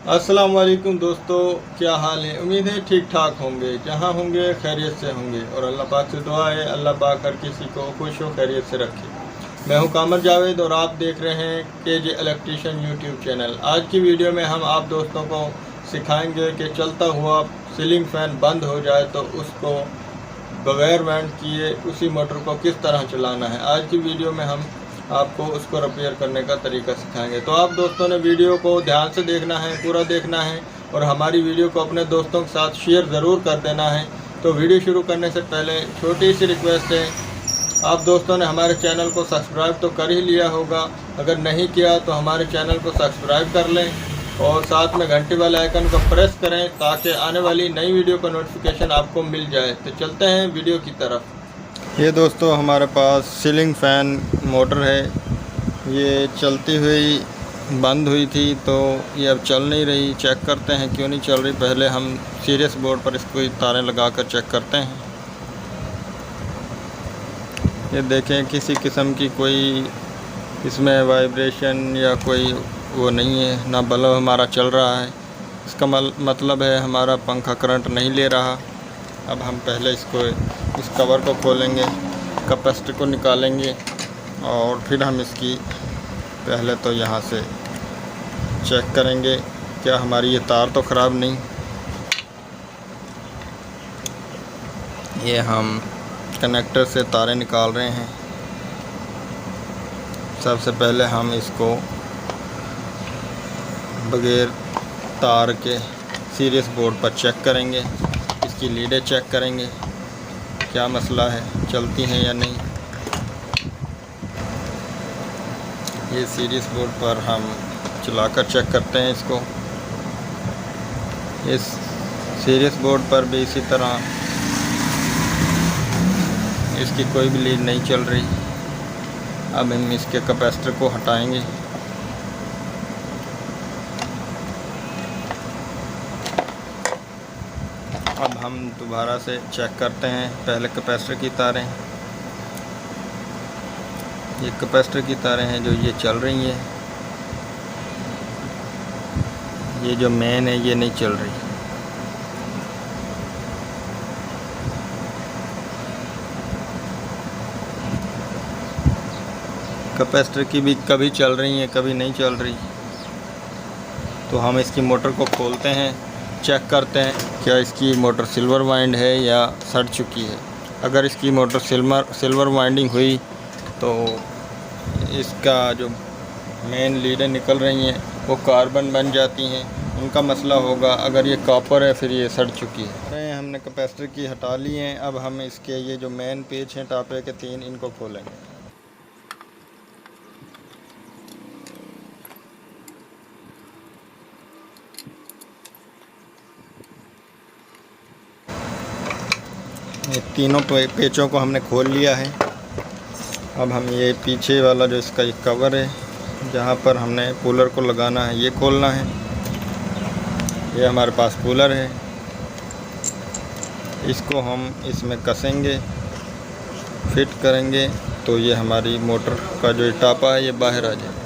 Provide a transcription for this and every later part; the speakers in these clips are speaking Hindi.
अस्सलाम वालेकुम दोस्तों, क्या हाल है। उम्मीद है ठीक ठाक होंगे, जहाँ होंगे खैरियत से होंगे और अल्लाह पाक से दुआ है अल्लाह पाक हर किसी को खुश हो खैरियत से रखे। मैं हूं कामर जावेद और आप देख रहे हैं केजे इलेक्ट्रीशियन यूट्यूब चैनल। आज की वीडियो में हम आप दोस्तों को सिखाएंगे कि चलता हुआ सीलिंग फ़ैन बंद हो जाए तो उसको बगैर वेंट किए उसी मोटर को किस तरह चलाना है। आज की वीडियो में हम आपको उसको रिपेयर करने का तरीका सिखाएंगे। तो आप दोस्तों ने वीडियो को ध्यान से देखना है, पूरा देखना है और हमारी वीडियो को अपने दोस्तों के साथ शेयर ज़रूर कर देना है। तो वीडियो शुरू करने से पहले छोटी सी रिक्वेस्ट है, आप दोस्तों ने हमारे चैनल को सब्सक्राइब तो कर ही लिया होगा, अगर नहीं किया तो हमारे चैनल को सब्सक्राइब कर लें और साथ में घंटी वाले आइकन को प्रेस करें ताकि आने वाली नई वीडियो का नोटिफिकेशन आपको मिल जाए। तो चलते हैं वीडियो की तरफ। ये दोस्तों हमारे पास सीलिंग फ़ैन मोटर है, ये चलती हुई बंद हुई थी तो ये अब चल नहीं रही। चेक करते हैं क्यों नहीं चल रही। पहले हम सीरियस बोर्ड पर इसको तारें लगाकर चेक करते हैं। ये देखें किसी किस्म की कोई इसमें वाइब्रेशन या कोई वो नहीं है, ना बल्ब हमारा चल रहा है। इसका मतलब है हमारा पंखा करंट नहीं ले रहा। अब हम पहले इस कवर को खोलेंगे, कैपेसिटर को निकालेंगे और फिर हम इसकी पहले तो यहाँ से चेक करेंगे क्या हमारी ये तार तो ख़राब नहीं। ये हम कनेक्टर से तारें निकाल रहे हैं। सबसे पहले हम इसको बगैर तार के सीरियस बोर्ड पर चेक करेंगे, इसकी लीडें चेक करेंगे क्या मसला है, चलती हैं या नहीं। ये सीरियस बोर्ड पर हम चलाकर चेक करते हैं इसको। इस सीरियस बोर्ड पर भी इसी तरह इसकी कोई भी लीड नहीं चल रही। अब हम इसके कैपेसिटर को हटाएंगे। अब हम दोबारा से चेक करते हैं पहले कैपेसिटर की तारें। ये कैपेसिटर की तारें हैं जो ये चल रही हैं। ये जो मेन है ये नहीं चल रही। कैपेसिटर की भी कभी चल रही है कभी नहीं चल रही। तो हम इसकी मोटर को खोलते हैं, चेक करते हैं क्या इसकी मोटर सिल्वर वाइंड है या सड़ चुकी है। अगर इसकी मोटर सिल्वर वाइंडिंग हुई तो इसका जो मेन लीडें निकल रही हैं वो कार्बन बन जाती हैं, उनका मसला होगा। अगर ये कॉपर है फिर ये सड़ चुकी है। हमने कैपेसिटर की हटा ली हैं। अब हम इसके ये जो मेन पेच हैं टापे के 3, इनको खोलेंगे। ये तीनों पेचों को हमने खोल लिया है। अब हम ये पीछे वाला जो इसका एक कवर है जहाँ पर हमने कूलर को लगाना है ये खोलना है। ये हमारे पास कूलर है, इसको हम इसमें कसेंगे, फिट करेंगे तो ये हमारी मोटर का जो टापा है ये बाहर आ जाए।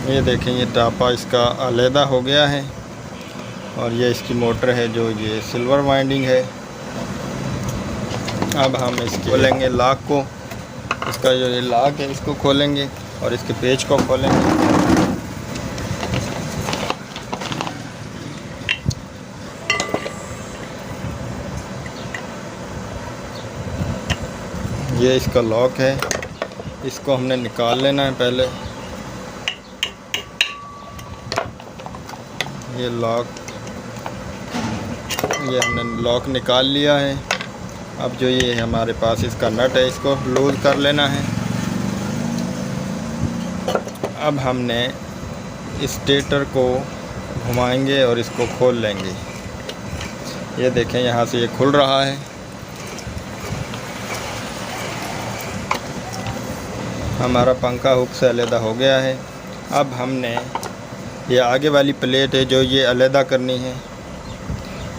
ये देखें ये टापा इसका अलहदा हो गया है और ये इसकी मोटर है जो ये सिल्वर वाइंडिंग है। अब हम इसके खोलेंगे लॉक को, इसका जो ये लॉक है इसको खोलेंगे और इसके पेच को खोलेंगे। ये इसका लॉक है, इसको हमने निकाल लेना है पहले। ये हमने लॉक निकाल लिया है। अब जो ये हमारे पास इसका नट है इसको लूज़ कर लेना है। अब हमने स्टेटर को घुमाएंगे और इसको खोल लेंगे। ये देखें यहाँ से ये खुल रहा है। हमारा पंखा हुक से अलहदा हो गया है। अब हमने ये आगे वाली प्लेट है जो ये अलहदा करनी है।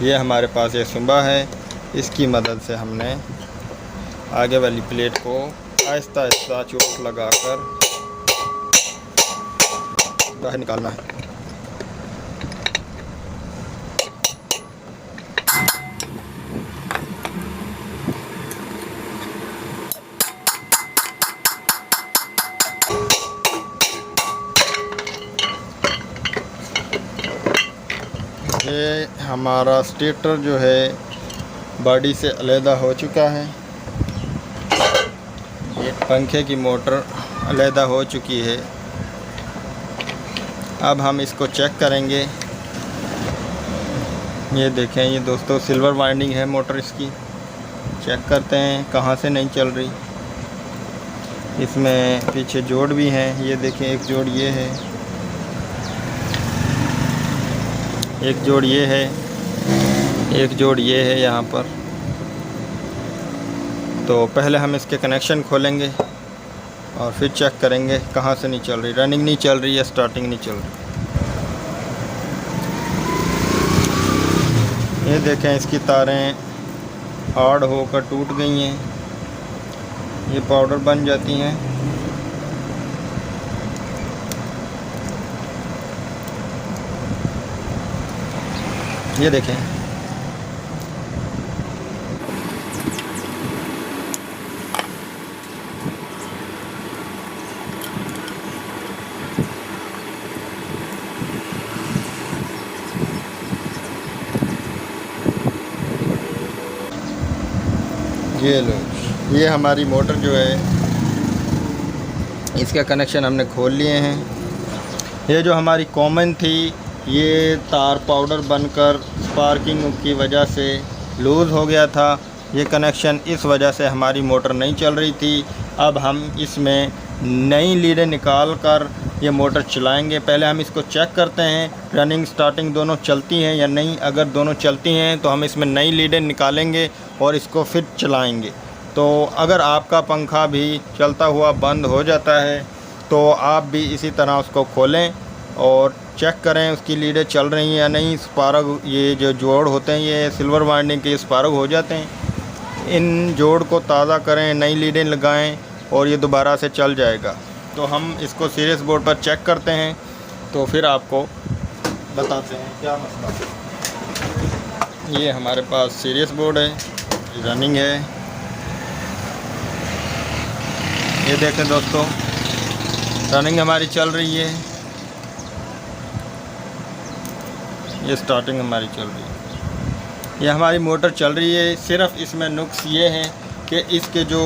ये हमारे पास ये सुंबा है, इसकी मदद से हमने आगे वाली प्लेट को आहिस्ता आहिस्ता चोट लगाकर बाहर निकालना है। ये हमारा स्टेटर जो है बॉडी से अलहदा हो चुका है। ये पंखे की मोटर अलहदा हो चुकी है। अब हम इसको चेक करेंगे। ये देखें, ये दोस्तों सिल्वर वाइंडिंग है मोटर इसकी। चेक करते हैं कहाँ से नहीं चल रही। इसमें पीछे जोड़ भी हैं, ये देखें, एक जोड़ ये है, एक जोड़ ये है, एक जोड़ ये है यहाँ पर। तो पहले हम इसके कनेक्शन खोलेंगे और फिर चेक करेंगे कहाँ से नहीं चल रही, रनिंग नहीं चल रही या स्टार्टिंग नहीं चल रही। ये देखें, इसकी तारें हार्ड होकर टूट गई हैं, ये पाउडर बन जाती हैं। ये देखें, ये लो, ये हमारी मोटर जो है इसका कनेक्शन हमने खोल लिए हैं। ये जो हमारी कॉमन थी, ये तार पाउडर बनकर स्पार्किंग की वजह से लूज़ हो गया था। ये कनेक्शन इस वजह से हमारी मोटर नहीं चल रही थी। अब हम इसमें नई लीडें निकाल कर ये मोटर चलाएंगे। पहले हम इसको चेक करते हैं रनिंग स्टार्टिंग दोनों चलती हैं या नहीं। अगर दोनों चलती हैं तो हम इसमें नई लीडें निकालेंगे और इसको फिर चलाएंगे। तो अगर आपका पंखा भी चलता हुआ बंद हो जाता है तो आप भी इसी तरह उसको खोलें और चेक करें उसकी लीडें चल रही हैं या नहीं। स्पार्क, ये जो जोड़ होते हैं ये सिल्वर वाइंडिंग के स्पार्क हो जाते हैं। इन जोड़ को ताज़ा करें, नई लीडें लगाएं और ये दोबारा से चल जाएगा। तो हम इसको सीरियस बोर्ड पर चेक करते हैं तो फिर आपको बताते हैं क्या मसला है। ये हमारे पास सीरियस बोर्ड है, रनिंग है। ये देखें दोस्तों, रनिंग हमारी चल रही है, ये स्टार्टिंग हमारी चल रही है। ये हमारी मोटर चल रही है। सिर्फ इसमें नुक्स ये है कि इसके जो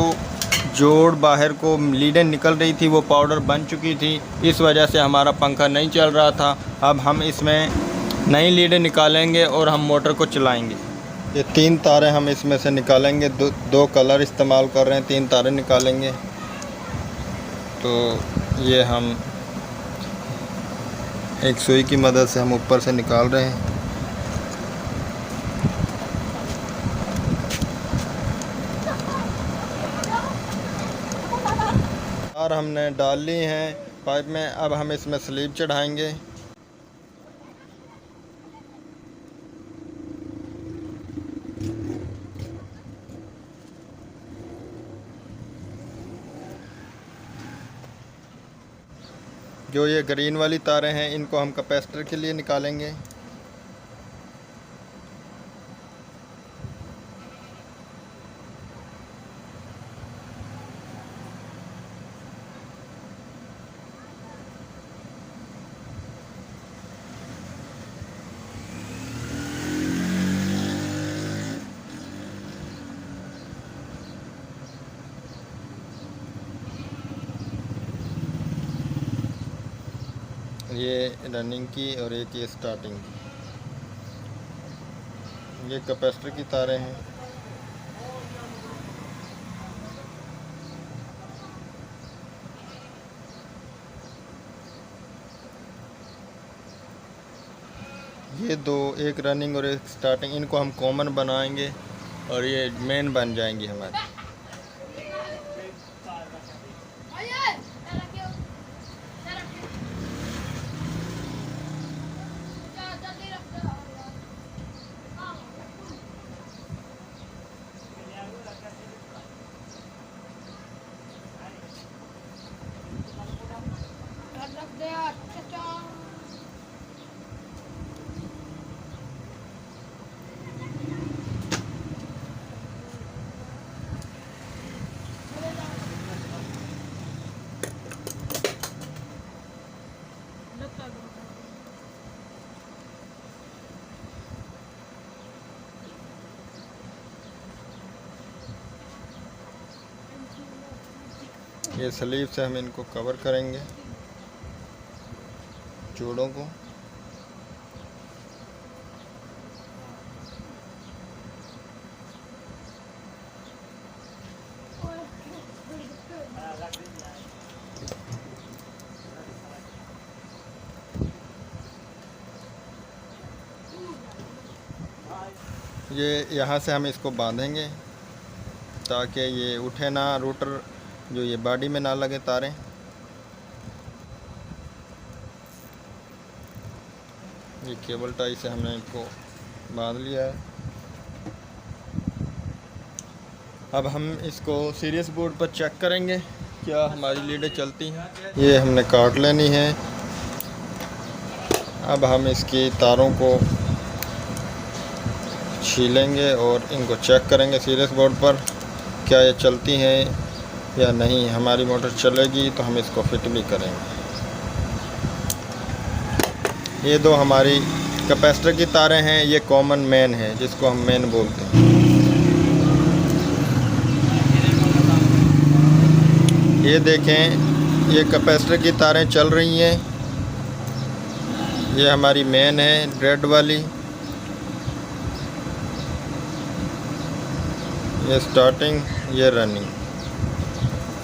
जोड़ बाहर को लीडें निकल रही थी वो पाउडर बन चुकी थी, इस वजह से हमारा पंखा नहीं चल रहा था। अब हम इसमें नई लीडें निकालेंगे और हम मोटर को चलाएंगे। ये 3 तारें हम इसमें से निकालेंगे। दो कलर इस्तेमाल कर रहे हैं, 3 तारें निकालेंगे। तो ये हम एक सुई की मदद से हम ऊपर से निकाल रहे हैं। तार हमने डाल ली हैं पाइप में। अब हम इसमें स्लीव चढ़ाएंगे। जो ये ग्रीन वाली तारें हैं इनको हम कैपेसिटर के लिए निकालेंगे। ये रनिंग की और एक ये स्टार्टिंग की। ये कैपेसिटर की तारें हैं। ये दो, एक रनिंग और एक स्टार्टिंग, इनको हम कॉमन बनाएंगे और ये मेन बन जाएंगी हमारी। ये स्लीव से हम इनको कवर करेंगे जोड़ों को। ये यहाँ से हम इसको बांधेंगे ताकि ये उठे ना, रोटर जो ये बॉडी में ना लगे तारें। ये केबल टाई से हमने इनको बांध लिया है। अब हम इसको सीरियस बोर्ड पर चेक करेंगे क्या हमारी लीडें चलती हैं। ये हमने काट लेनी है। अब हम इसकी तारों को छीलेंगे और इनको चेक करेंगे सीरियस बोर्ड पर क्या ये चलती हैं या नहीं। हमारी मोटर चलेगी तो हम इसको फिट भी करेंगे। ये दो हमारी कैपेसिटर की तारें हैं। ये कॉमन मेन है जिसको हम मेन बोलते हैं। ये देखें ये कैपेसिटर की तारें चल रही हैं। ये हमारी मेन है रेड वाली। ये स्टार्टिंग, ये रनिंग,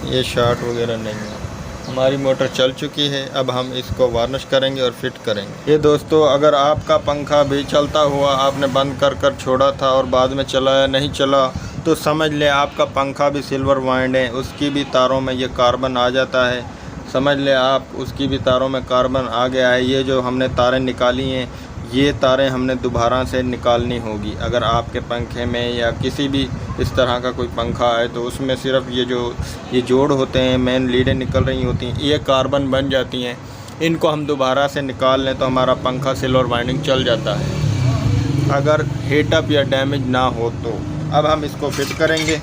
ये शॉर्ट वगैरह नहीं है। हमारी मोटर चल चुकी है। अब हम इसको वार्निश करेंगे और फिट करेंगे। ये दोस्तों, अगर आपका पंखा भी चलता हुआ आपने बंद कर छोड़ा था और बाद में चलाया नहीं चला तो समझ लें आपका पंखा भी सिल्वर वाइंड है, उसकी भी तारों में ये कार्बन आ जाता है। समझ लें आप उसकी भी तारों में कार्बन आ गया है। ये जो हमने तारें निकाली हैं ये तारें हमने दोबारा से निकालनी होगी। अगर आपके पंखे में या किसी भी इस तरह का कोई पंखा है तो उसमें सिर्फ ये जोड़ होते हैं, मेन लीडें निकल रही होती हैं, ये कार्बन बन जाती हैं। इनको हम दोबारा से निकाल लें तो हमारा पंखा सिल्वर वाइंडिंग चल जाता है, अगर हीटअप या डैमेज ना हो तो। अब हम इसको फिट करेंगे।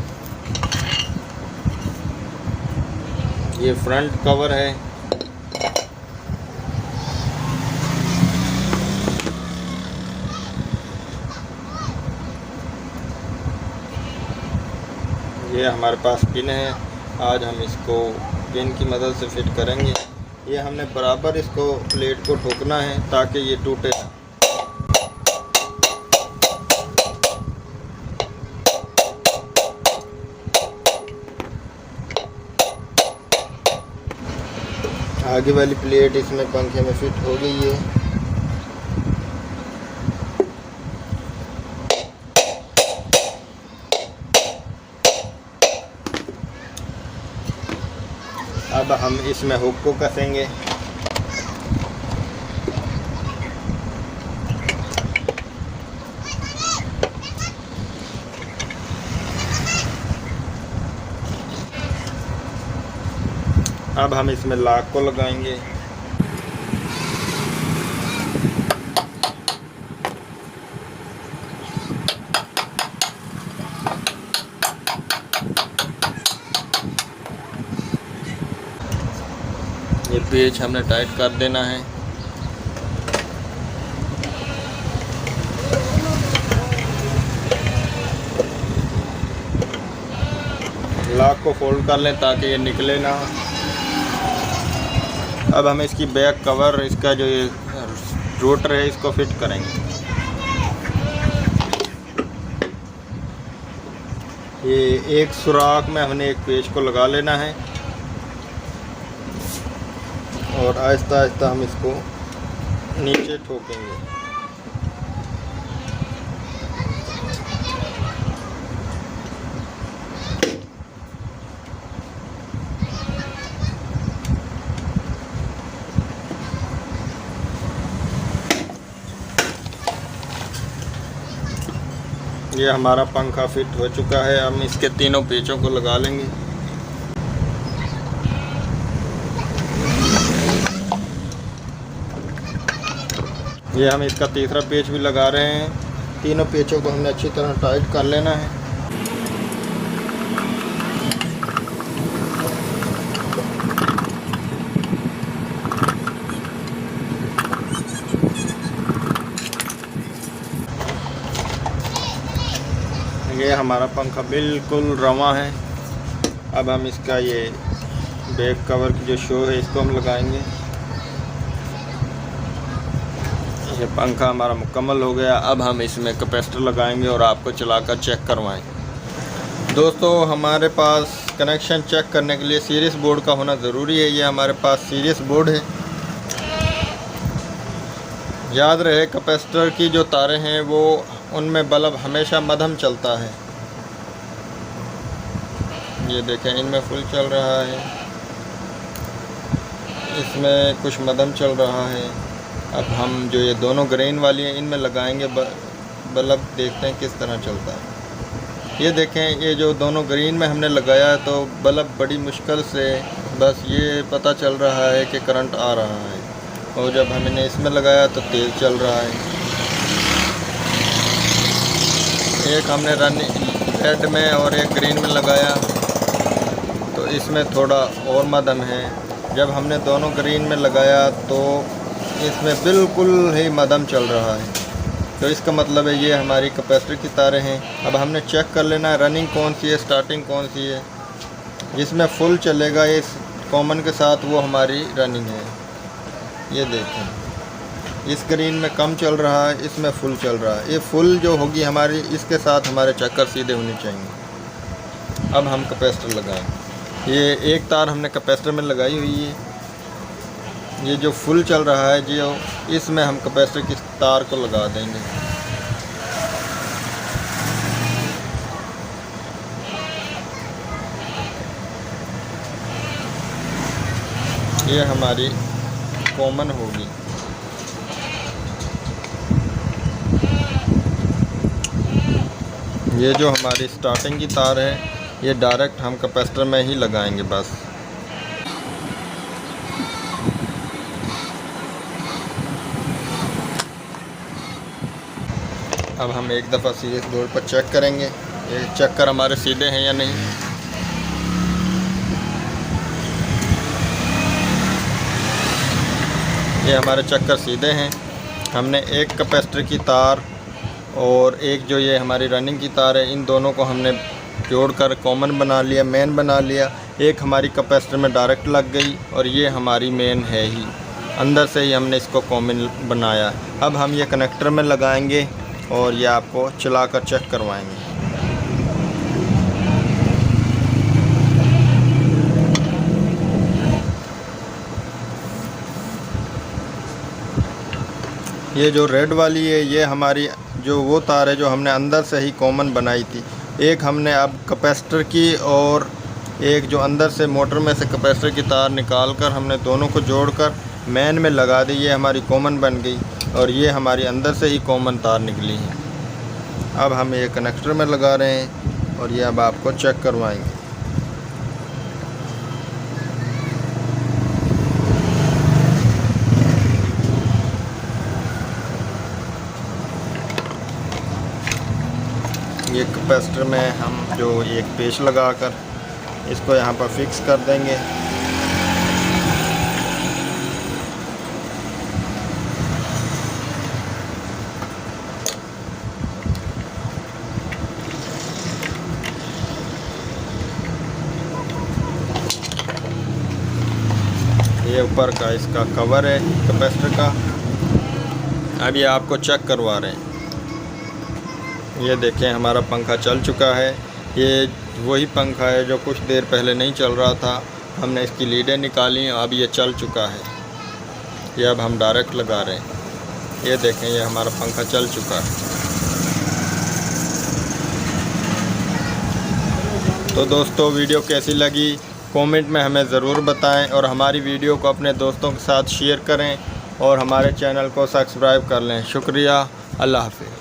ये फ्रंट कवर है। ये हमारे पास पिन है। आज हम इसको पिन की मदद से फिट करेंगे। ये हमने बराबर इसको प्लेट को ठोकना है ताकि ये टूटे ना। आगे वाली प्लेट इसमें पंखे में फिट हो गई है। अब हम इसमें हुक को कसेंगे। अब हम इसमें लॉक को लगाएंगे। ये पेच हमने टाइट कर देना है। लॉक को फोल्ड कर लें ताकि ये निकले ना। अब हम इसकी बैक कवर, इसका जो ये रोटर है इसको फिट करेंगे। ये एक सुराख में हमने एक पेच को लगा लेना है और आहिस्ता आहिस्ता हम इसको नीचे ठोकेंगे। ये हमारा पंखा फिट हो चुका है। हम इसके तीनों पेचों को लगा लेंगे। ये हम इसका तीसरा पेच भी लगा रहे हैं। तीनों पेचों को हमने अच्छी तरह टाइट कर लेना है। ये हमारा पंखा बिल्कुल रवा है। अब हम इसका ये बैक कवर की जो शो है इसको हम लगाएंगे। ये पंखा हमारा मुकम्मल हो गया। अब हम इसमें कैपेसिटर लगाएंगे और आपको चलाकर चेक करवाएंगे। दोस्तों, हमारे पास कनेक्शन चेक करने के लिए सीरीज बोर्ड का होना ज़रूरी है। ये हमारे पास सीरीज बोर्ड है। याद रहे, कैपेसिटर की जो तारें हैं वो उनमें बल्ब हमेशा मध्यम चलता है। ये देखें, इनमें फुल चल रहा है, इसमें कुछ मध्यम चल रहा है। अब हम जो ये दोनों ग्रीन वाली हैं इनमें लगाएंगे बल्ब, देखते हैं किस तरह चलता है। ये देखें, ये जो दोनों ग्रीन में हमने लगाया है तो बल्ब बड़ी मुश्किल से बस ये पता चल रहा है कि करंट आ रहा है, और जब हमने इसमें लगाया तो तेज़ चल रहा है। एक हमने रेड में और एक ग्रीन में लगाया तो इसमें थोड़ा और मध्यम है। जब हमने दोनों ग्रीन में लगाया तो इसमें बिल्कुल ही मध्यम चल रहा है। तो इसका मतलब है ये हमारी कैपेसिटर की तारें हैं। अब हमने चेक कर लेना है रनिंग कौन सी है, स्टार्टिंग कौन सी है। जिसमें फुल चलेगा इस कॉमन के साथ वो हमारी रनिंग है। ये देखें, इस ग्रीन में कम चल रहा है, इसमें फुल चल रहा है। ये फुल जो होगी हमारी, इसके साथ हमारे चक्कर सीधे होने चाहिए। अब हम कैपेसिटर लगाएंगे। ये एक तार हमने कैपेसिटर में लगाई हुई है। ये जो फुल चल रहा है जो, इसमें हम कैपेसिटर की तार को लगा देंगे। ये हमारी कॉमन होगी। ये जो हमारी स्टार्टिंग की तार है ये डायरेक्ट हम कैपेसिटर में ही लगाएंगे बस। अब हम एक दफ़ा सीरीज बोर्ड पर चेक करेंगे, ये चक्कर हमारे सीधे हैं या नहीं। ये हमारे चक्कर सीधे हैं। हमने एक कैपेसिटर की तार और एक जो ये हमारी रनिंग की तार है, इन दोनों को हमने जोड़कर कॉमन बना लिया, मेन बना लिया। एक हमारी कैपेसिटर में डायरेक्ट लग गई और ये हमारी मेन है ही, अंदर से ही हमने इसको कॉमन बनाया। अब हम ये कनेक्टर में लगाएंगे और ये आपको चलाकर चेक करवाएंगे। ये जो रेड वाली है ये हमारी जो वो तार है जो हमने अंदर से ही कॉमन बनाई थी। एक हमने अब कैपेसिटर की और एक जो अंदर से मोटर में से कैपेसिटर की तार निकाल कर हमने दोनों को जोड़कर मेन में लगा दी। ये हमारी कॉमन बन गई और ये हमारी अंदर से ही कॉमन तार निकली है। अब हम ये कनेक्टर में लगा रहे हैं और ये अब आपको चेक करवाएंगे। ये कैपेसिटर में हम जो एक पेच लगाकर इसको यहाँ पर फिक्स कर देंगे। ये ऊपर का इसका कवर है कैपेसिटर का। अब ये आपको चेक करवा रहे हैं। ये देखें, हमारा पंखा चल चुका है। ये वही पंखा है जो कुछ देर पहले नहीं चल रहा था। हमने इसकी लीडें निकाली, अब ये चल चुका है। ये अब हम डायरेक्ट लगा रहे हैं। ये देखें, ये हमारा पंखा चल चुका है। तो दोस्तों, वीडियो कैसी लगी कमेंट में हमें ज़रूर बताएं और हमारी वीडियो को अपने दोस्तों के साथ शेयर करें और हमारे चैनल को सब्सक्राइब कर लें। शुक्रिया। अल्लाह हाफ़िज़।